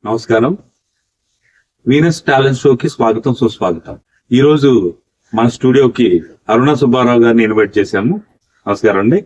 నమస్కారం. Venus talent షోకి స్వాగతం, సుస్వాగతం. ఈ రోజు మన స్టూడియోకి అరుణ సుబ్బారావు గారిని ఇన్వైట్ చేశాము. నమస్కారం అండి.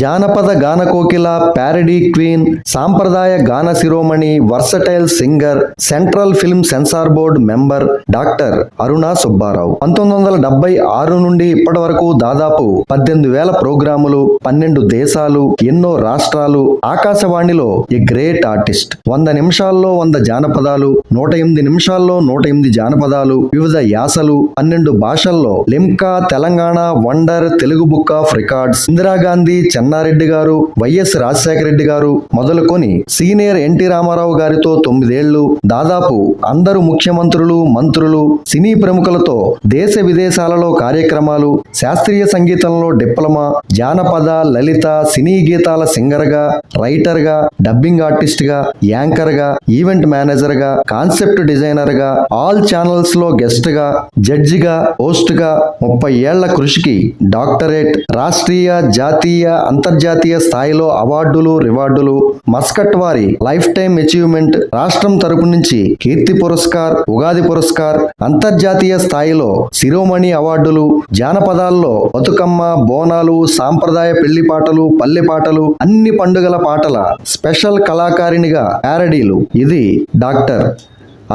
జానపద గాన కోకిల, ప్యారడీ క్వీన్, సాంప్రదాయ గాన శిరోమణి, versatile singer, central film censor board member doctor Aruna Subbarao. 1976 నుండి ఇప్పటి వరకు దాదాపు 18,000 ప్రోగ్రాములు, 12 దేశాలు, ఎన్నో రాష్ట్రాలు, ఆకాశవాణిలో ఏ గ్రేట్ ఆర్టిస్ట్. 100 నిమిషాల్లో 100 జానపదాలు, 108 నిమిషాల్లో 108 జానపదాలు, వివిధ యాసలు, 12 భాషల్లో, Limca, Telangana wonder, Telugu book of records, Indira Gandhi, Chenna Reddy garu, YS Rajasekhara Reddy గారు మొదలుకొని సీనియర్ ఎన్టీ రామారావు గారితో 9 ఏళ్లు, దాదాపు అందరు ముఖ్యమంత్రులు, మంత్రులు, సినీ ప్రముఖులతో దేశ విదేశాలలో కార్యక్రమాలు, శాస్త్రీయ సంగీతంలో డిప్లొమా, జానపద, లలిత, సినీ గీతాల సింగర్ గా, రైటర్ గా, డబ్బింగ్ ఆర్టిస్ట్ గా, యాంకర్ గా, ఈవెంట్ మేనేజర్ గా, కాన్సెప్ట్ డిజైనర్ గా, ఆల్ ఛానల్స్ లో గెస్ట్ గా, జడ్జిగా, హోస్ట్ గా 30 ఏళ్ల కృషికి డాక్టరేట్, రాష్ట్రీయ, జాతీయ, అంతర్జాతీయ స్థాయిలో అవార్డులు, రివార్డులు, మస్కట్ వారి లైఫ్ టైం అచీవ్మెంట్, రాష్ట్రం తరపు నుంచి కీర్తి పురస్కార్, ఉగాది పురస్కార్, అంతర్జాతీయ స్థాయిలో శిరోమణి అవార్డులు, జానపదాల్లో బతుకమ్మ, బోనాలు, సాంప్రదాయ పెళ్లి పాటలు, పల్లె పాటలు, అన్ని పండుగల పాటల స్పెషల్ కళాకారిణిగా ప్యారడీలు. ఇది డాక్టర్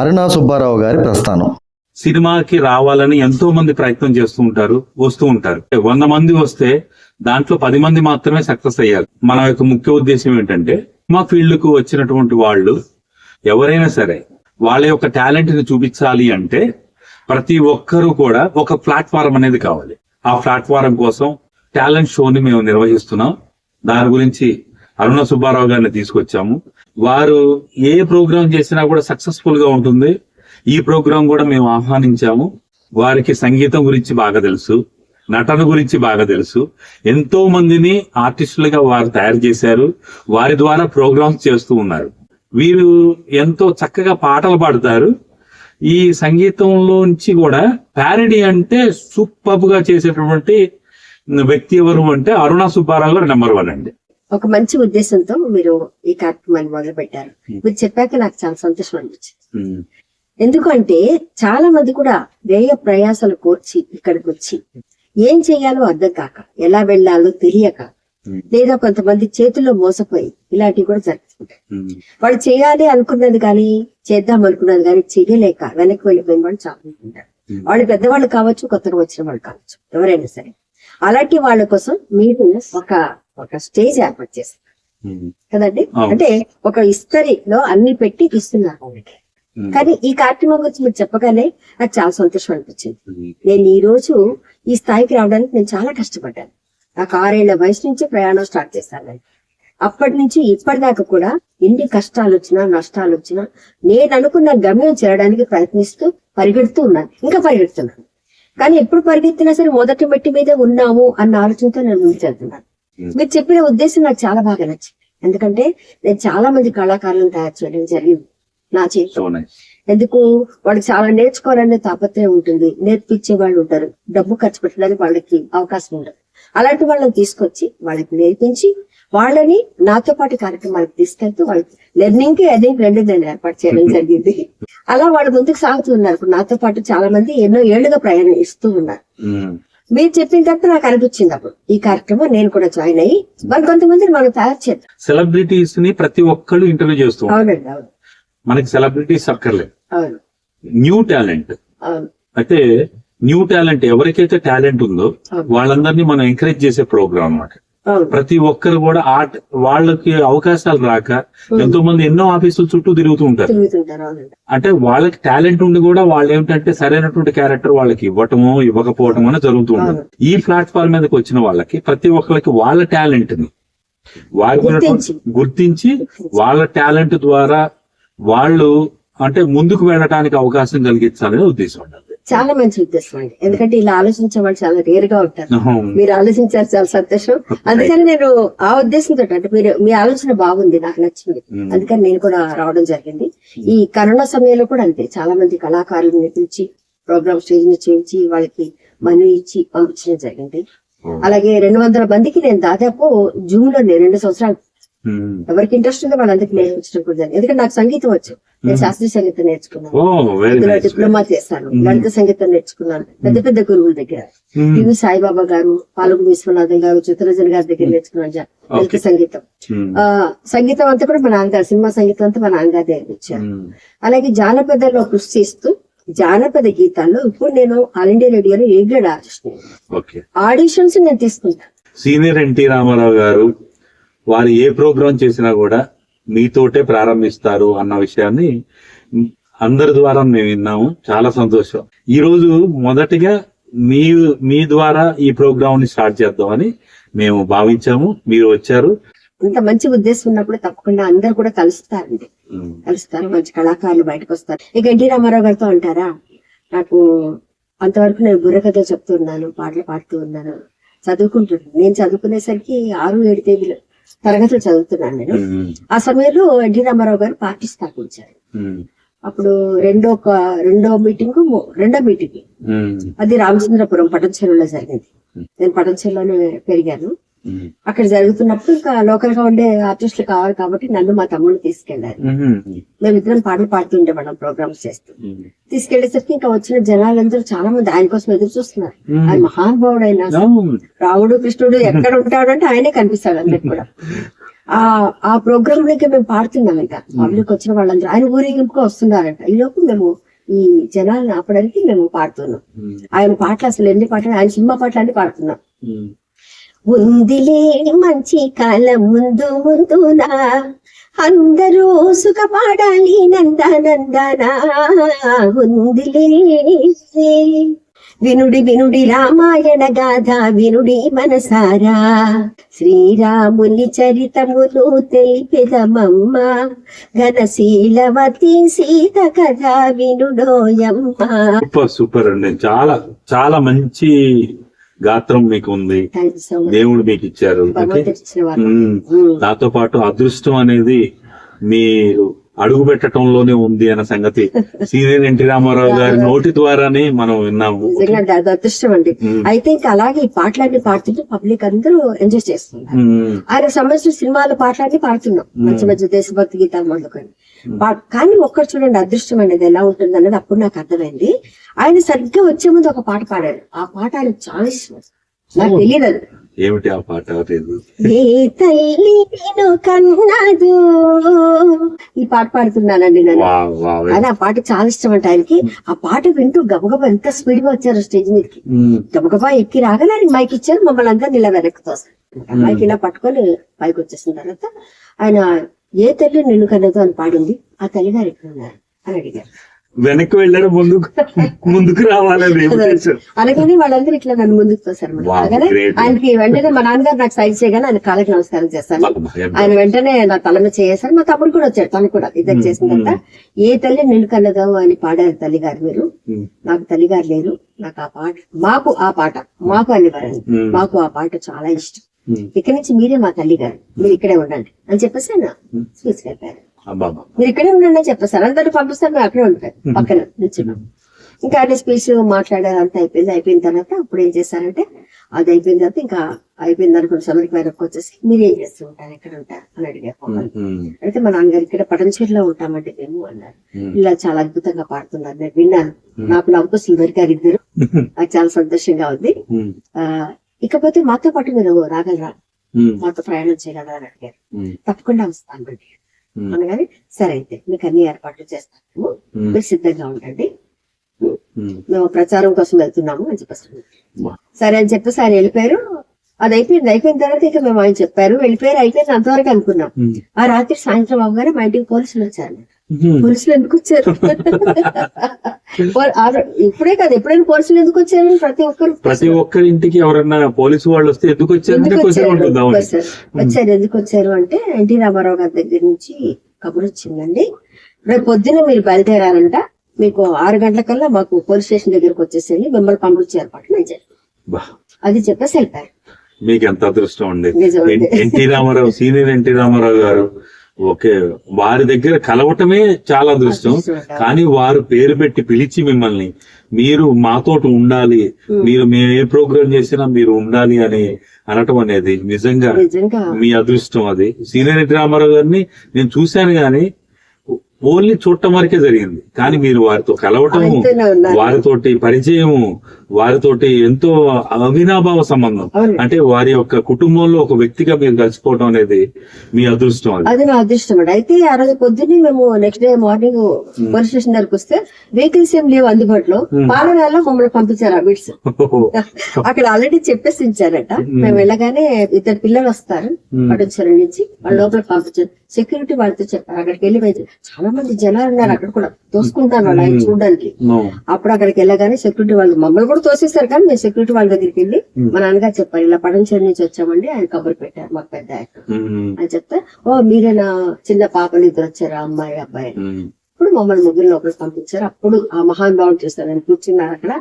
అరుణ సుబ్బారావు గారి ప్రస్థానం. సినిమాకి రావాలని ఎంతో మంది ప్రయత్నం చేస్తూ ఉంటారు, వస్తూ ఉంటారు. 100 మంది వస్తే దాంట్లో 10 మంది మాత్రమే సక్సెస్ అయ్యారు. మన యొక్క ముఖ్య ఉద్దేశం ఏంటంటే, సినిమా ఫీల్డ్ కు వచ్చినటువంటి వాళ్ళు ఎవరైనా సరే వాళ్ళ యొక్క టాలెంట్ ని చూపించాలి అంటే ప్రతి ఒక్కరూ కూడా ఒక ప్లాట్ఫారం అనేది కావాలి. ఆ ప్లాట్ఫారం కోసం టాలెంట్ షోని మేము నిర్వహిస్తున్నాం. దాని గురించి అరుణ సుబ్బారావు గారిని తీసుకొచ్చాము. వారు ఏ ప్రోగ్రామ్ చేసినా కూడా సక్సెస్ఫుల్ గా ఉంటుంది. ఈ ప్రోగ్రాం కూడా మేము ఆహ్వానించాము. వారికి సంగీతం గురించి బాగా తెలుసు, నటన గురించి బాగా తెలుసు. ఎంతో మందిని ఆర్టిస్టులుగా వారు తయారు చేశారు. వారి ద్వారా ప్రోగ్రామ్స్ చేస్తూ ఉన్నారు. వీరు ఎంతో చక్కగా పాటలు పాడతారు. ఈ సంగీతంలోంచి కూడా ప్యారడీ అంటే సూపర్ గా చేసేటటువంటి వ్యక్తి ఎవరు అంటే అరుణ సుబ్బారావు గారు నెంబర్ 1 అండి. ఒక మంచి ఉద్దేశంతో మీరు ఈ కార్యక్రమాన్ని మొదలు పెట్టారు. మీరు చెప్పాక నాకు చాలా సంతోషం అనిపించింది. ఎందుకంటే చాలా మంది కూడా వ్యయ ప్రయాసాలు కోర్చి ఇక్కడికి వచ్చి ఏం చేయాలో అర్థం కాక, ఎలా వెళ్లాలో తెలియక, లేదా కొంతమంది చేతుల్లో మోసపోయి ఇలాంటివి కూడా జరుగుతుంటాయి. వాళ్ళు చేయాలి అనుకున్నది కానీ, చేద్దాం అనుకున్నది కానీ చేయలేక వెనక్కి వెళ్ళిపోయిన వాళ్ళు చాలా ఉంటారు. వాళ్ళు పెద్దవాళ్ళు కావచ్చు, కొత్తగా వచ్చిన వాళ్ళు కావచ్చు, ఎవరైనా సరే. అలాంటి వాళ్ళ కోసం మీరు ఒక స్టేజ్ ఏర్పాటు చేస్తారు కదండి. అంటే ఒక ఇస్తరిలో అన్ని పెట్టి ఇస్తున్నారు వాళ్ళకి. కానీ ఈ కార్యక్రమం గురించి మీరు చెప్పగానే నాకు చాలా సంతోషం అనిపించింది. నేను ఈ రోజు ఈ స్థాయికి రావడానికి నేను చాలా కష్టపడ్డాను. నాకు 6 ఏళ్ల వయసు నుంచి ప్రయాణం స్టార్ట్ చేశాను. అప్పటి నుంచి ఇప్పటిదాకా కూడా ఎన్ని కష్టాలు వచ్చినా, నష్టాలు వచ్చినా నేను అనుకున్న గమ్యం చేరడానికి ప్రయత్నిస్తూ పరిగెడుతూ ఉన్నాను, ఇంకా పరిగెడుతున్నాను. కానీ ఎప్పుడు పరిగెత్తినా సరే మొదటి మెట్టి మీద ఉన్నాము అన్న ఆలోచనతో నేను ముందుకు వెళ్తున్నాను. మీరు చెప్పిన ఉద్దేశం నాకు చాలా బాగా నచ్చింది. ఎందుకంటే నేను చాలా మంది కళాకారులను తయారు చేయడం జరిగింది నా చేతితో. ఎందుకు, వాళ్ళకి చాలా నేర్చుకోవాలనే తాపత్రయం ఉంటుంది, నేర్పించే వాళ్ళు ఉంటారు, డబ్బు ఖర్చు పెట్టడానికి వాళ్ళకి అవకాశం ఉండదు. అలాంటి వాళ్ళని తీసుకొచ్చి వాళ్ళకి నేర్పించి వాళ్ళని నాతో పాటు కార్యక్రమాలకు తీసుకెళ్తూ వాళ్ళకి లెర్నింగ్ కి ఎర్నింగ్ 2 నేను ఏర్పాటు చేయడం జరిగింది. అలా వాళ్ళు ముందుకు సాగుతూ ఉన్నారు. నాతో పాటు చాలా మంది ఎన్నో ఏళ్లుగా ప్రయాణం ఇస్తూ ఉన్నారు. మీరు చెప్పిన తర్వాత నాకు అనిపించింది అప్పుడు ఈ కార్యక్రమం నేను కూడా జాయిన్ అయ్యి మరి కొంతమందిని మనం తయారు చేద్దాం. సెలబ్రిటీస్ ని ప్రతి ఒక్కళ్ళు ఇంటర్వ్యూ చేస్తూ ఉంటారు. అవునండి, అవును. మనకి సెలబ్రిటీస్ అక్కర్లేదు, న్యూ టాలెంట్. అయితే న్యూ టాలెంట్ ఎవరికైతే టాలెంట్ ఉందో వాళ్ళందరినీ మనం ఎంకరేజ్ చేసే ప్రోగ్రామ్ అన్నమాట. ప్రతి ఒక్కరు కూడా వాళ్ళకి అవకాశాలు రాక ఎంతో మంది ఎన్నో ఆఫీసుల చుట్టూ తిరుగుతూ ఉంటారు. అంటే వాళ్ళకి టాలెంట్ ఉండి కూడా వాళ్ళు ఏమిటంటే సరైనటువంటి క్యారెక్టర్ వాళ్ళకి ఇవ్వటమో ఇవ్వకపోవటం అనేది జరుగుతూ ఉంటుంది. ఈ ప్లాట్ఫామ్ మీదకి వచ్చిన వాళ్ళకి ప్రతి ఒక్కరికి వాళ్ళ టాలెంట్ ని వారి గుర్తించి వాళ్ళ టాలెంట్ ద్వారా వాళ్ళు అంటే ముందుకు వెళ్ళడానికి అవకాశం కలిగించాలనే ఉద్దేశం ఉండాలి. చాలా మంచి ఉద్దేశం అండి. ఎందుకంటే ఇలా ఆలోచించే వాళ్ళు చాలా రేర్ గా ఉంటారు. మీరు ఆలోచించారు, చాలా సంతోషం. అందుకని నేను ఆ ఉద్దేశంతో, అంటే మీరు మీ ఆలోచన బాగుంది, నాకు నచ్చింది. అందుకని నేను కూడా రావడం జరిగింది. ఈ కరోనా సమయంలో కూడా అంతే, చాలా మంది కళాకారులను పిలిచి ప్రోగ్రామ్ స్టేజ్ ని చేయించి వాళ్ళకి మనీ ఇచ్చి పంపించడం జరిగింది. అలాగే 200 మందికి నేను దాదాపు జూన్ లో 2 సంవత్సరాలు ఉమ్. ఎవరికి ఇంట్రెస్ట్ ఉందో వాళ్ళందరికీ నేర్పించడం కూడా జరిగింది. ఎందుకంటే నాకు సంగీతం వచ్చు, నేను శాస్త్రీయ సంగీతం నేర్చుకున్నాను, ఓ వెరీ అందులో నైస్. డిప్లొమా చేశాను, లలిత సంగీతం నేర్చుకున్నాను పెద్ద పెద్ద గురువుల దగ్గర. పివి సాయిబాబా గారు, పాలగు విశ్వనాథం గారు, చిత్తరంజన్ గారి దగ్గర నేర్చుకున్నాను లలిత సంగీతం. సంగీతం అంతా కూడా మా నాన్నగారు, సినిమా సంగీతం అంతా మా నాన్నగారు నేర్పించారు. అలాగే జానపదాల్లో కృషి చేస్తూ జానపద గీతాల్లో ఇప్పుడు నేను ఆల్ ఇండియా రేడియోలో A grade artist, okay. Auditions నేను తీసుకుంటాను. సీనియర్ ఎన్టీ రామారావు గారు వారు ఏ ప్రోగ్రాం చేసినా కూడా మీతోటే ప్రారంభిస్తారు అన్న విషయాన్ని అందరి ద్వారా మేము విన్నాము. చాలా సంతోషం. ఈ రోజు మొదటిగా మీ ద్వారా ఈ ప్రోగ్రామ్ ని స్టార్ట్ చేద్దామని మేము భావించాము. మీరు వచ్చారు. ఇంత మంచి ఉద్దేశం ఉన్నప్పుడు తప్పకుండా అందరు కూడా కలుస్తారండి, కలుస్తారు, మంచి కళాకారులు బయటకు వస్తారు. ఇక ఎన్టీ రామారావు గారితో అంటారా, నాకు అంతవరకు నేను బుర్రకథ చెప్తున్నాను, పాటలు పాడుతూ ఉన్నాను, చదువుకుంటున్నాను. నేను చదువుకునేసరికి 6-7 తరగతులు చదువుతున్నాను నేను. ఆ సమయంలో ఎన్టీ రామారావు గారు పార్టీ స్థాపించారు. అప్పుడు రెండో మీటింగ్ అది రామచంద్రపురం పటంచెరువులో జరిగింది. నేను పటంచెరువులోనే పెరిగాను. అక్కడ జరుగుతున్నప్పుడు ఇంకా లోకల్ గా ఉండే ఆర్టిస్టులు కావాలి కాబట్టి నన్ను మా తమ్ముడిని తీసుకెళ్లారు. మేమిద్దరం పాటలు పాడుతుండేవాళ్ళం ప్రోగ్రామ్స్ చేస్తూ. తీసుకెళ్లేసరికి ఇంకా వచ్చిన జనాలందరూ చాలా మంది ఆయన కోసం ఎదురు చూస్తున్నారు. ఆయన మహానుభావుడు, అయినా రాముడు కృష్ణుడు ఎక్కడ ఉంటాడు అంటే ఆయనే కనిపిస్తాడు అందరికి కూడా. ఆ ప్రోగ్రామ్ లోకి మేము పాడుతున్నాం. ఇంకా పబ్లిక్ వచ్చిన వాళ్ళందరూ ఆయన ఊరేగింపుగా వస్తున్నారంట. ఈ లోపు మేము ఈ జనాలను ఆపడానికి మేము పాడుతున్నాం. ఆయన పాటలు అసలు ఎన్ని పాటలు, ఆయన సినిమా పాటలు అన్ని పాడుతున్నాం. ఉందిలే మంచి కాలం ముందు ముందునా, అందరూ సుఖపడాలి నందనందనా, ఉందిలే వినుడి వినుడి రామాయణ గాథ వినుడి మనసారా, శ్రీరాముని చరితములు తెలిపెదమమ్మ, ఘనశీలవతి సీత కథ వినుడోయమ్మ. సూపర్ సూపర్ అండి. చాలా చాలా మంచి గాత్రం మీకు ఉంది, దేవుడు మీకు ఇచ్చారు. దాంతో పాటు అదృష్టం అనేది మీరు అడుగు పెట్టడంలోనే ఉంది అన్న సంగతి సీనియర్ ఎన్టీ రామారావు గారి నోటి ద్వారానే మనం విన్నాము. నిజంగా అది అదృష్టం అండి. అయితే ఇంకా అలాగే ఈ పాటలన్నీ పాడుతుంటే పబ్లిక్ అందరూ ఎంజాయ్ చేస్తున్నారు. ఆయన సంబంధించిన సినిమాల పాటలన్నీ పాడుతున్నాం, మంచి మంచి దేశభక్తి గీతాలు మొదలుకొని. కానీ ఒక్కరు చూడండి, అదృష్టం అనేది ఎలా ఉంటుంది అనేది అప్పుడు నాకు అర్థమైంది. ఆయన సరిగ్గా వచ్చే ముందు ఒక పాట పాడారు. ఆ పాట ఆయన చాలా ఇష్టం, నాకు తెలియదు ఏమిటి ఆ పాట. ఏ తల్లి నిన్ను కన్నదు, ఈ పాట పాడుతున్నానండి నేను. అది ఆ పాట చాలా ఇష్టం అంట ఆయనకి. ఆ పాట వింటూ గబగబా ఎంత స్పీడ్ గా వచ్చారు స్టేజ్ మీదకి. గబగబా ఎక్కి రాగానే ఆయన మైక్ ఇచ్చారు, మమ్మల్ని అందరినీ ఇలా వెనక్కి తోస్తారు. మైక్ ఇలా పట్టుకొని పైకి వచ్చేసిన తర్వాత ఆయన ఏ తల్లి నిన్ను కన్నదు అని పాడింది, ఆ తల్లిగారు ఎక్కడ ఉన్నారు అని అడిగారు. వెనక్కి వెళ్ళడం ముందుకు రావాలని అలాగని వాళ్ళందరూ ఇట్లా నన్ను ముందుకు తోసారు. ఆయనకి వెంటనే మా నాన్నగారు నాకు సైజ్ చేయగానే ఆయన కాళ్ళకి నమస్కారం చేస్తాను. ఆయన వెంటనే నా తల మీద చేశారు. మా తమ్ముడు కూడా వచ్చాడు, తను కూడా ఇద్దరు చేసిన తర్వాత ఏ తల్లి నిన్ను కన్నదో అని పాడారు తల్లిగారు మీరు. నాకు తల్లిగారు లేరు, నాకు ఆ పాట మాకు అనేవారండి. మాకు ఆ పాట చాలా ఇష్టం. ఇక్కడి నుంచి మీరే మా తల్లిగారు, మీరు ఇక్కడే ఉండండి అని చెప్పేసి ఆయన స్పీచ్ చెప్పారు. మీరు ఇక్కడే ఉండండి అని చెప్పేస్తారు. అందరూ పంపిస్తారు, మేము అక్కడే ఉంటారు పక్కన నిల్చున్నాం. ఇంకా ఆయన స్పీచ్ మాట్లాడారు, అంతా అయిపోయిన తర్వాత అప్పుడు ఏం చేశారంటే, అది అయిపోయిన తర్వాత ఇంకా అయిపోయిన అనుకున్న సమరికి వెనక్కి వచ్చేసి మీరు ఏం చేస్తూ ఉంటారు, ఎక్కడ ఉంటారు అని అడిగారు. అయితే మా నాన్నగారు ఇక్కడ పటంచేరులో ఉంటామంటే మేము అన్నారు. ఇలా చాలా అద్భుతంగా పాడుతున్నారు, నేను విన్నాను, నాకు నవ్వుతూ శ్రీవరి గారు ఇద్దరు, నాకు చాలా సంతోషంగా ఉంది. ఇకపోతే మాతో పాటు మీరు రాగలరా, మాతో ప్రయాణం చేయగలరా అని అడిగారు. తప్పకుండా వస్తాను అనగానే సరే అయితే మీకు అన్ని ఏర్పాట్లు చేస్తాము, మీరు సిద్ధంగా ఉండండి, మేము ప్రచారం కోసం వెళ్తున్నాము అని చెప్పేసి. సరే అని చెప్పేసి ఆయన వెళ్ళిపోయారు. అది అయిపోయిన తర్వాత ఇక మేము ఆయన చెప్పారు, వెళ్ళిపోయారు, అయిపోయింది అంతవరకు అనుకున్నాం. ఆ రాత్రి సాయంత్రం అవగానే మా ఇంటికి పోలీసులు వచ్చారు. పోలీసులు ఎందుకు వచ్చారు, ఇప్పుడే కాదు ఎప్పుడైనా పోలీసులు ఎందుకు వచ్చారు, ప్రతి ఒక్కరి ఇంటికి ఎవరన్నా పోలీసు వాళ్ళు వస్తే ఎందుకు వచ్చారు, ఎందుకు వచ్చారు అంటే ఎన్టీ రామారావు గారి దగ్గర నుంచి కబురు వచ్చిందండి, రేపు పొద్దున్న మీరు బయలుదేరారంట, మీకు 6 గంటలకల్లా మాకు పోలీస్ స్టేషన్ దగ్గరకు వచ్చేసేయండి, మిమ్మల్ని పంపించే ఏర్పాట్లు నేను చేస్తాను అది చెప్పేసి వెళ్ళిపోయారు. మీకు ఎంత అదృష్టం అండి. NT Rama Rao, senior NT Rama Rao garu okay, వారి దగ్గర కలవటమే చాలా అదృష్టం. కానీ వారు పేరు పెట్టి పిలిచి మిమ్మల్ని మీరు మాతోటి ఉండాలి, మీరు మేము ఏ ప్రోగ్రామ్ చేసినా మీరు ఉండాలి అని అనటం అనేది నిజంగా నిజంగా మీ అదృష్టం. అది సీనియర్ ఎన్టీ రామారావు గారిని నేను చూశాను గాని ఓన్లీ చూడటం వరకే జరిగింది. కానీ మీరు వారితో కలవటము, ఆయనతోనే ఉన్నారు. వారితోటి పరిచయము, వారితోటి ఎంతో అవినాభావ సంబంధం. అవును. అంటే వారి యొక్క కుటుంబంలో ఒక వ్యక్తిగా మీరు కలిసిపోవడం అనేది మీ అదృష్టం. అది అది నా అదృష్టం అండి. అయితే ఆ రోజు పొద్దున్నే మేము next day morning police station దగ్గరకు వస్తే వెహికల్స్ ఏం లేవు అందుబాటులో. పాలనాల మమ్మల్ని పంపించారు ఆ బిడ్స్. అక్కడ ఆల్రెడీ చెప్పేసి ఉంచారట. మేము వెళ్ళగానే ఇద్దరు పిల్లలు వస్తారు పట్టుచూరు నుంచి, వాళ్ళ లోపల పంపించారు. సెక్యూరిటీ వాళ్ళతో చెప్పారు. అక్కడికి వెళ్ళి చాలా మంది జనాలు ఉన్నారు అక్కడ కూడా, తోసుకుంటాను వాళ్ళు ఆయన చూడడానికి. అప్పుడు అక్కడికి వెళ్ళగానే సెక్యూరిటీ వాళ్ళు మమ్మల్ని కూడా తోసేస్తారు. కానీ మేము సెక్యూరిటీ వాళ్ళ దగ్గరికి వెళ్ళి మా నాన్నగారు చెప్పారు, ఇలా పడంచేరు నుంచి వచ్చామండి, ఆయన కబురు పెట్టారు మాకు పెద్ద అని చెప్తే, ఓ మీరేనా చిన్న పాపలు ఇద్దరు వచ్చారా అమ్మాయి అబ్బాయి. ఇప్పుడు మమ్మల్ని ముగ్గురు లోపలికి పంపించారు. అప్పుడు ఆ మహానుభావుడు చూస్తారు, ఆయన కూర్చున్నారు అక్కడ.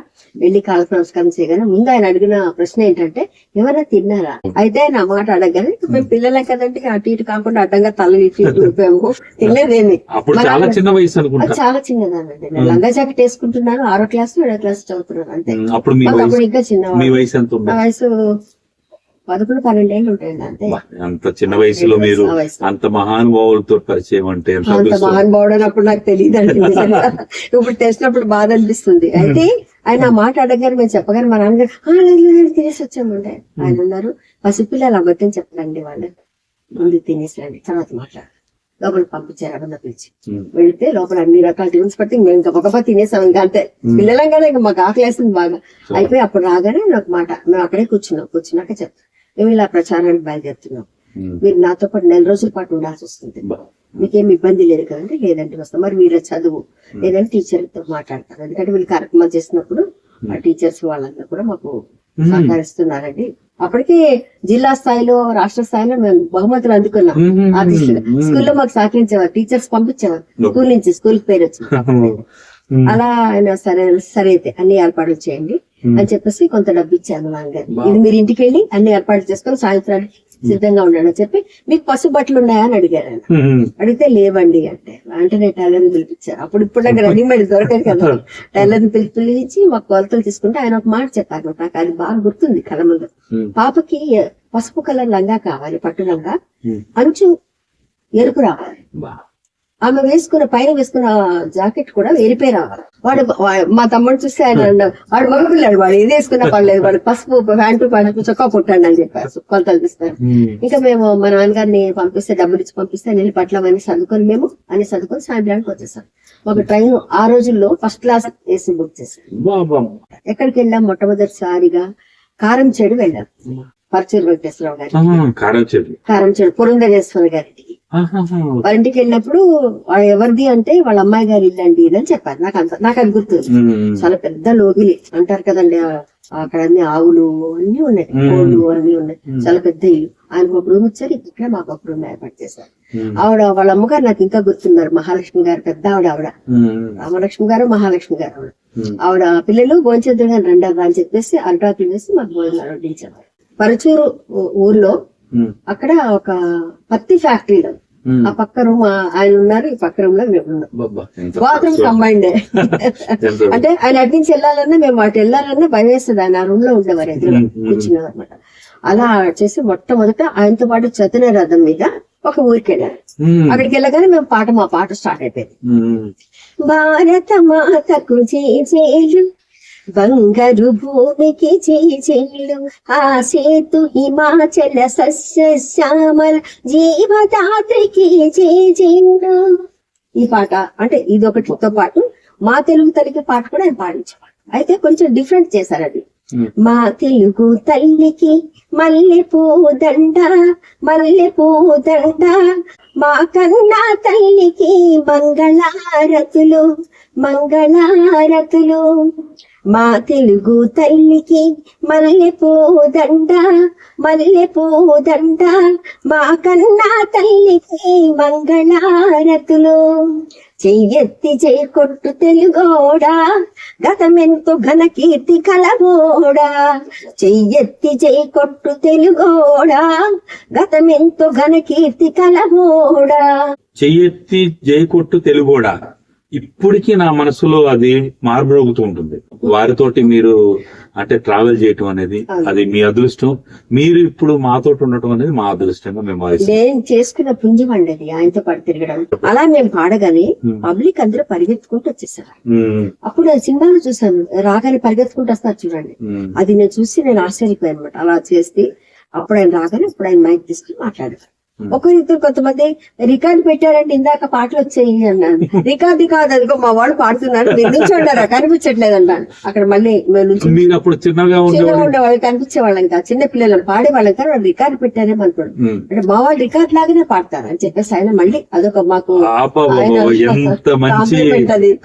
వెళ్ళి కాళ్ళకు నమస్కారం చేయగానే ముందు ఆయన అడిగిన ప్రశ్న ఏంటంటే ఎవరైనా తిన్నారా. అయితే ఆయన మాట అడగగానే మేము పిల్లలే కదంటే అటు ఇటు కాకుండా అడ్డంగా తల ఊపాము. తినలేదేమి, చాలా చిన్న వయసు అనుకుంటా. చాలా చిన్నదానండి. నేను లంగా జాకెట్ వేసుకుంటున్నాను, 6వ క్లాస్ 7వ క్లాస్ చదువుతున్నాను అంతే. అప్పుడు ఇంకా చిన్న వయసు ఎంత? వయసు 11-12 ఏళ్ళు ఉంటాయండి అంతే. అంత చిన్న వయసులో మీరు అంత మహానుభావులతో పరిచయం అంటే అంత మహానుభావుడు అన్నప్పుడు నాకు తెలియదండి. ఇప్పుడు తెలిసినప్పుడు బాధ అనిపిస్తుంది. అయితే ఆయన మాట అడగారు, మేము చెప్పగానే మా నాన్నగారు తినేసి వచ్చామండి. ఆయన ఉన్నారు, పసిపిల్లలు అబద్ధం చెప్పండి, వాళ్ళు ముందు తినేసండి తర్వాత మాట్లాడారు. లోపల పంపించారు అబద్ధ పిలిచి. వెళితే లోపల అన్ని రకాల టిఫిన్స్ పట్టి మేము గబగబా తినేసాం. ఇంకా అంతే, పిల్లలంగానే ఇంకా మాకు ఆకలేస్తుంది బాగా. అయిపోయి అప్పుడు రాగానే నాకు మాట, మేము అక్కడే కూర్చున్నాక చెప్తాం, మేము ఇలా ప్రచారానికి బయలుదేరుతున్నాం, మీరు నాతో పాటు 4 రోజుల పాటు ఉండాల్సి వస్తుంది, మీకేం ఇబ్బంది లేదు కదంటే. లేదంటే వస్తాం. మరి మీరు చదువు లేదంటే టీచర్తో మాట్లాడతారు, ఎందుకంటే వీళ్ళు కార్యక్రమాలు చేసినప్పుడు ఆ టీచర్స్ వాళ్ళందరూ కూడా మాకు సహకరిస్తున్నారండి. అప్పటికే జిల్లా స్థాయిలో రాష్ట్ర స్థాయిలో మేము బహుమతులు అందుకున్నాం. ఆర్టిస్టులు స్కూల్లో మాకు సహకరించేవారు, టీచర్స్ పంపించేవారు స్కూల్ నుంచి, స్కూల్ పేరు వచ్చింది. అలా ఆయన సరే అయితే అన్ని ఏర్పాట్లు చేయండి అని చెప్పేసి కొంత డబ్బు ఇచ్చాను నాన్నగారు. ఇది మీరు ఇంటికి వెళ్ళి అన్ని ఏర్పాట్లు చేసుకొని సాయంత్రానికి సిద్ధంగా ఉండండి అని చెప్పి, మీకు పసుపు బట్టలు ఉన్నాయా అని అడిగారు ఆయన. అడిగితే లేవండి అంటే, వెంటనే టైలర్ ని పిలిపించారు. అప్పుడు నాకు రెడీమేడ్ దొరకదు కదా, టైలర్ ని పిలిపించి మాకు కొలతలు తీసుకుంటే ఆయన ఒక మాట చెప్పారు, నాకు అది బాగా గుర్తుంది కళ్ళ ముందు. పాపకి పసుపు కలర్ లంగా కావాలి, పట్టు లంగా, అంచు ఎరుపు రావాలి, ఆమె పైన వేసుకున్న జాకెట్ కూడా ఎరిపే రావాలి. వాడు మా తమ్ముడు చూస్తే ఆయన వాడు మగపిల్లాడు, వాడు ఏది వేసుకున్నా పర్లేదు, వాడు పసుపు ప్యాంటు పసుపు చొక్కా పుట్టండి అని చెప్పారు, కొలతలు తీస్తారు. ఇంకా మేము మా నాన్నగారిని పంపిస్తే, డబ్బులు ఇచ్చి పంపిస్తే నేను పట్ల అవన్నీ చదువుకొని మేము అన్ని చదువుకొని సాయంత్రానికి వచ్చేసాం. ఒక ట్రైన్ ఆ రోజుల్లో ఫస్ట్ క్లాస్ ఏసీ బుక్ చేశాం. ఎక్కడికి వెళ్ళాం, మొట్టమొదటిసారిగా కారం చెడు వెళ్ళాం, పరచూరు వెంకటేశ్వరరావు గారి కారం చెడు పురంధరేశ్వరి గారికి. వాళ్ళ ఇంటికి వెళ్ళినప్పుడు ఎవరిది అంటే వాళ్ళ అమ్మాయి గారి ఇల్లు అండి అని చెప్పారు. నాకు అది గుర్తు. చాలా పెద్ద లోగిలి అంటారు కదండి, అక్కడ అన్ని ఆవులు అన్ని ఉన్నాయి, కోళ్ళు అన్ని ఉన్నాయి, చాలా పెద్ద ఇల్లు. ఆయనకు ఒక రూమ్ ఇచ్చారు, ఇక్కడ మాకు ఒక రూమ్ ఏర్పాటు చేశారు. ఆవిడ వాళ్ళ అమ్మగారు నాకు ఇంకా గుర్తున్నారు, మహాలక్ష్మి గారు, పెద్ద ఆవిడ రామలక్ష్మి గారు, మహాలక్ష్మి గారు. ఆవిడ పిల్లలు భోంచేద్దరు గారు రెండవ అని చెప్పేసి అల్టాకులు వేసి మాకు భోజనాలు వడ్డించారు. పరచూరు ఊర్లో అక్కడ ఒక పత్తి ఫ్యాక్టరీలో ఆ పక్క రూమ్ ఆయన ఉన్నారు, ఈ పక్క రూమ్ లో మేము ఉన్నాం. Bathroom combined. అంటే ఆయన అటు నుంచి వెళ్ళాలన్నా మేము అటు వెళ్ళాలన్నా భయం వేస్తుంది. ఆయన ఆ రూమ్ లో ఉండేవారు, ఎదురు కూర్చున్నారు అనమాట. అలా చేసి మొట్టమొదట ఆయనతో పాటు చతుర రథం మీద ఒక ఊరికి వెళ్ళారు. అక్కడికి వెళ్ళగానే మేము మా పాట స్టార్ట్ అయిపోయింది. భారత మాతకు జేజేలు, బంగారు భూమికి జేజేలు, ఆ సేతు హిమాచల సస్య శ్యామల జీవదాత్రికి జేజేలు. ఈ పాట అంటే ఇది ఒకటితో పాటు మా తెలుగు తల్లికి పాట కూడా ఆయన పాడించేవాడు. అయితే కొంచెం డిఫరెంట్ చేశారు అది. మా తెలుగు తల్లికి మల్లె పూదండ, మల్లె పూదండ, మా కన్నా తల్లికి మంగళారతులు, మంగళారతులు. మా తెలుగు తల్లికి మల్లె పూదండ మల్లె పూదండ, మా కన్నా తల్లికి మంగళారతులు. చెయ్యెత్తి కొట్టు తెలుగోడా, గతమెంతో ఘన కీర్తి కలగోడా. చెయ్యెత్తి కొట్టు తెలుగోడా, గతమెంతో ఘన కీర్తి కలగోడా. చెయ్యెత్తి జై కొట్టు తెలుగోడా, ఇప్పటికీ నా మనసులో అది మార్మోగుతూ ఉంటుంది. వారితోటి మీరు అంటే ట్రావెల్ చేయటం అనేది అది మీ అదృష్టం. మీరు ఇప్పుడు మాతో ఉండటం అనేది మా అదృష్టంగా మేము భావిస్తాం. నేను చేసుకున్న పుంజం అండి అది, ఆయనతో పాటు తిరగడం. అలా మేము పాడగానే పబ్లిక్ అందరూ పరిగెత్తుకుంటూ వచ్చేసారు. అప్పుడు ఆ సినిమాలో చూసాను, రాగానే పరిగెత్తుకుంటూ వస్తారు చూడండి. అది నేను చూసి నేను ఆశ్చర్యపోయాను అనమాట. అలా చేస్తే అప్పుడు ఆయన రాగానే అప్పుడు ఆయన మైక్ తీసుకుని మాట్లాడారు. ఒకరిద్దరు కొంతమంది రికార్డు పెట్టారంటే ఇందాక పాటలు వచ్చాయి అన్నాను. రికార్డు కాదు, అదిగో మా వాళ్ళు పాడుతున్నారు, నిల్చుంటారా కనిపించట్లేదు అన్నాను. అక్కడ మళ్ళీ మీరు అప్పుడు చిన్నగా ఉండేవాళ్ళు కనిపించే వాళ్ళం కాదు, చిన్న పిల్లలు పాడేవాళ్ళం కాదు. వాళ్ళు రికార్డు పెట్టారేమో అనుకోండి, అంటే మా వాళ్ళు రికార్డు లాగానే పాడతారు అని చెప్పేసి ఆయన మళ్ళీ అదొక మాకు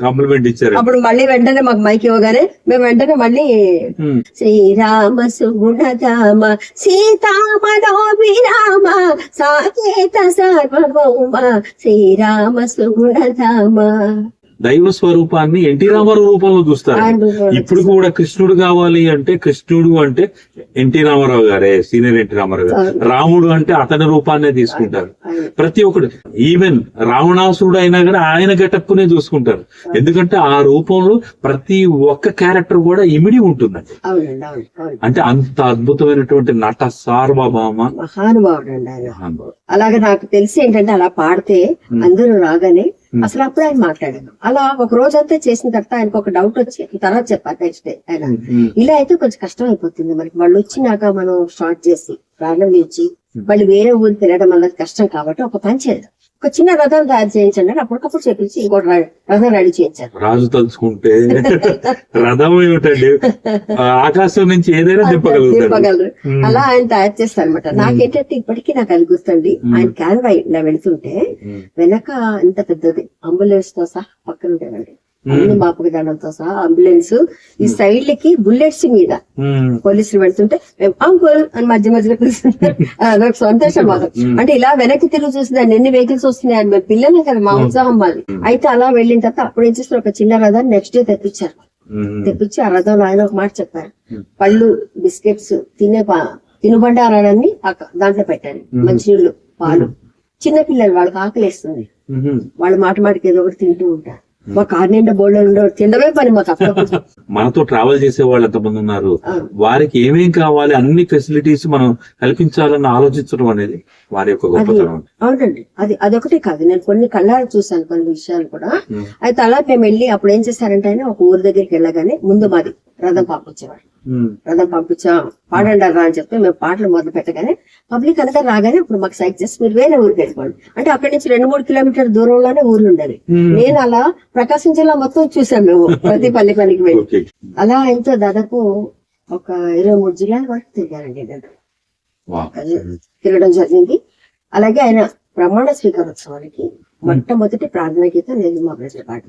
కాంప్లిమెంట్ ఇచ్చారు. అప్పుడు మళ్ళీ వెంటనే మాకు మైక్ ఇవ్వగానే మేము వెంటనే మళ్ళీ శ్రీరామ సుగుణధామ సీతామనోభిరామ సాకేత సార్వభౌమ శ్రీరామ సుగుణధామ. దైవ స్వరూపాన్ని ఎన్టీ రామారావు రూపంలో చూస్తారు. ఇప్పుడు కూడా కృష్ణుడు కావాలి అంటే కృష్ణుడు అంటే ఎన్టీ రామారావు గారే, సీనియర్ ఎన్టీ రామారావు గారు. రాముడు అంటే అతని రూపాన్నే తీసుకుంటారు ప్రతి ఒక్కరు. ఈవెన్ రావణాసురుడు అయినా కూడా ఆయన గెటప్ నే చూసుకుంటారు. ఎందుకంటే ఆ రూపంలో ప్రతి ఒక్క క్యారెక్టర్ కూడా ఇమిడి ఉంటుందండి. అంటే అంత అద్భుతమైనటువంటి నట సార్వభౌమ మహానుభావుడు అండి ఆయన. అలాగే నాకు తెలిసి ఏంటంటే అలా పాడితే అందరూ రాగానే అసలు అప్పుడు ఆయన మాట్లాడాను. అలా ఒక రోజంతా చేసిన తర్వాత ఆయనకు ఒక డౌట్ వచ్చి తర్వాత చెప్పారు నెక్స్ట్ డే ఆయన, ఇలా అయితే కొంచెం కష్టం అయిపోతుంది మనకి, వాళ్ళు వచ్చినాక మనం స్టార్ట్ చేసి ప్రారంభించి మళ్ళీ వేరే ఊరు తిరగడం అన్నది కష్టం కాబట్టి ఒక పని చేద్దాం, ఒక చిన్న రథం తయారు చేయించండి అని అప్పటికప్పుడు చెప్పించి ఇంకోటి రథం రెడీ చేయించారు. రాజు తలుచుకుంటే రథం ఏమిటండి, ఆకాశం నుంచి ఏదైనా తిప్పగలరు. అలా ఆయన తయారు చేస్తారు అనమాట. నాకేంటంటే ఇప్పటికీ నాకు అది గుర్తుంది. ఆయన క్యాన్వై ఇలా వెళుతుంటే వెనక ఇంత పెద్దది అంబులెన్స్ తో సహా పక్కన ఉండేవండి, అన్ని మాపక దండంతో సహా అంబులెన్స్. ఈ సైడ్లకి బుల్లెట్స్ మీద పోలీసులు వెళ్తుంటే మేము అంకుల్ అని మధ్య మధ్యలో పిలుస్తుంటారు. అదొక సంతోషం మాకు. అంటే ఇలా వెనక్కి తిరిగి చూసిందండి ఎన్ని వెహికల్స్ వస్తున్నాయి, మేము పిల్లలే కదా, మా ఉత్సాహం మాది. అయితే అలా వెళ్ళిన తర్వాత అప్పుడు ఏం చేస్తారు, ఒక చిన్న రథాన్ని నెక్స్ట్ డే తెప్పించారు. తెప్పించి ఆ రథంలో ఆయన ఒక మాట చెప్పారు, పళ్ళు బిస్కెట్స్ తినుబండారాన్ని దాంట్లో పెట్టారు, మంచినీళ్ళు పాలు. చిన్న పిల్లలు వాళ్ళకి ఆకలిస్తుంది, వాళ్ళు మాట మాటికి ఏదో ఒకటి తింటూ ఉంటారు. మా కార్ నిండా బోర్డు తినడమే పని మాకు. అప్పుడు మనతో ట్రావెల్ చేసే వాళ్ళు ఎంతమంది ఉన్నారు, వారికి ఏమేం కావాలి అన్ని ఫెసిలిటీస్ మనం కల్పించాలని ఆలోచించడం అనేది వారి యొక్క గొప్పతనం. అవునండి, అదొకటే కాదు, నేను కొన్ని కళ్ళారా చూసాను కొన్ని విషయాలు కూడా. అయితే అలా మేము వెళ్ళి అప్పుడు ఏం చేశారంటే ఆయన ఒక ఊరి దగ్గరికి వెళ్ళగానే ముందు మాది రథం పంపించేవాడు. రథం పంపించా పాడండి రా అని చెప్తే మేము పాటలు మొదలు పెట్టగానే పబ్లిక్ అంతా రాగానే ఇప్పుడు మాకు సైక్ చేసి మీరు వేరే ఊరికి వెళ్ళిపోండి అంటే అక్కడి నుంచి 2-3 కిలోమీటర్ల దూరంలోనే ఊర్లు ఉండేది. నేను అలా ప్రకాశం జిల్లా మొత్తం చూసాను మేము ప్రతి పనికి వెళ్ళి. అలా ఆయనతో దాదాపు ఒక 23 జిల్లాల వరకు తిరిగానండి నేను, తిరగడం జరిగింది. అలాగే ఆయన ప్రమాణ స్వీకారోత్సవానికి మొట్టమొదటి ప్రార్థన గీతం నేను మా ప్రజల పాట,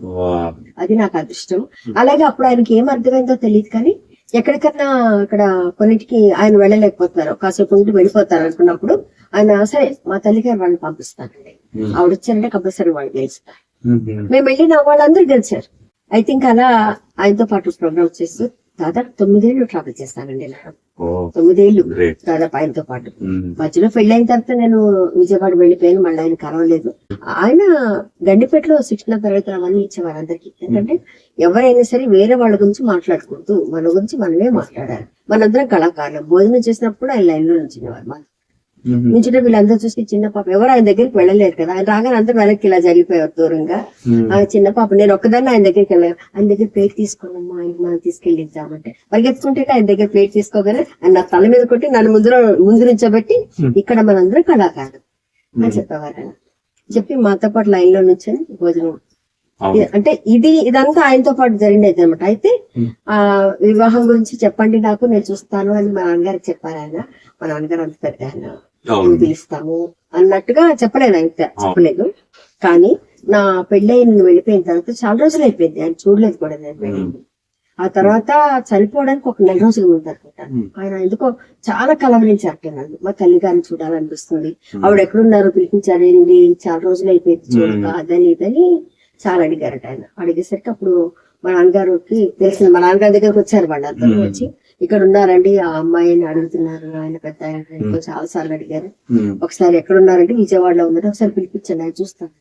అది నాకు అదృష్టం. అలాగే అప్పుడు ఆయనకి ఏం అర్థమైందో తెలియదు కానీ ఎక్కడికన్నా అక్కడ కొన్నిటికి ఆయన వెళ్ళలేకపోతున్నారు, కాసేపు ఉండి వెళ్ళిపోతారు అనుకున్నప్పుడు ఆయన సరే మా తల్లిగారు వాళ్ళని పంపిస్తానండి, ఆవిడ వచ్చారంటే కంపల్సరీ వాళ్ళు గెలుస్తారు. మేము వెళ్ళిన వాళ్ళందరూ గెలిచారు. ఐ థింక్ అలా ఆయనతో పాటు ప్రోగ్రామ్ చేస్తూ దాదాపు 9 ఏళ్ళు ట్రావెల్ చేస్తానండి. 9 ఏళ్ళు దాదాపు ఆయనతో పాటు. మధ్యలో పెళ్ళైన తర్వాత నేను విజయవాడ వెళ్ళిపోయాను, మళ్ళీ ఆయన కలవలేదు. ఆయన గండిపేటలో శిక్షణ తరగతులు అవన్నీ ఇచ్చేవారు అందరికి. ఎందుకంటే ఎవరైనా సరే వేరే వాళ్ళ గురించి మాట్లాడకూడదు, మన గురించి మనమే మాట్లాడాలి. మనందరం కళాకారులు. భోజనం చేసినప్పుడు ఆయన లైన్ లో నుంచినేవారు. నుంచుంటే వీళ్ళందరూ చూసి చిన్న పాప ఎవరు ఆయన దగ్గరికి వెళ్ళలేరు కదా, ఆయన రాగానే అందరూ వెనక్కి ఇలా జరిగిపోయారు దూరంగా. ఆ చిన్న పాప నేను ఒక్కదాన్ని ఆయన దగ్గరికి వెళ్ళాను. ఆయన దగ్గర ప్లేట్ తీసుకోనమ్మా, ఆయన మనం తీసుకెళ్ళిద్దామంటే పరిగెత్తుకుంటే ఆయన దగ్గర ప్లేట్ తీసుకోగానే ఆయన నా తల మీద కొట్టి నన్ను ముందు నుంచోబెట్టి ఇక్కడ మనందరం కళాకారులు అని చెప్పేవారు. ఆయన చెప్పి మాతో పాటు లైన్ లో నుంచొని భోజనం అంటే ఇదంతా ఆయనతో పాటు జరిగినది అనమాట. అయితే ఆ వివాహం గురించి చెప్పండి నాకు, నేను చూస్తాను అని మా నాన్నగారికి చెప్పారు ఆయన. మా నాన్నగారు అంత పెద్ద ఆయన పిలుస్తాము అన్నట్టుగా చెప్పలేదు, ఆయన చెప్పలేదు. కానీ నా పెళ్ళి వెళ్ళిపోయిన తర్వాత చాలా రోజులు అయిపోయింది, ఆయన చూడలేదు కూడా నేను పెళ్ళి. ఆ తర్వాత చనిపోవడానికి ఒక 4 రోజులు ముందు అనుకుంటాను ఆయన ఎందుకో చాలా కలవరించారు నన్ను. మా తల్లి గారిని చూడాలనిపిస్తుంది, ఆవిడ ఎక్కడున్నారో పిలిపించారు, ఏంటి చాలా రోజులు అయిపోయింది చూడక, అదని ఇదని చాలా అడిగారట ఆయన. అడిగేసరికి అప్పుడు మా నాన్నగారికి తెలిసింది, మా నాన్నగారి దగ్గరకు వచ్చారు వాళ్ళందరూ వచ్చి, ఇక్కడ ఉన్నారండి ఆ అమ్మాయిని అడుగుతున్నారు, ఆయన పెద్ద ఆయన చాలా సార్లు అడిగారు, ఒకసారి ఎక్కడ ఉన్నారంటే విజయవాడలో ఉందంటే ఒకసారి పిలిపించండి ఆయన చూస్తాను.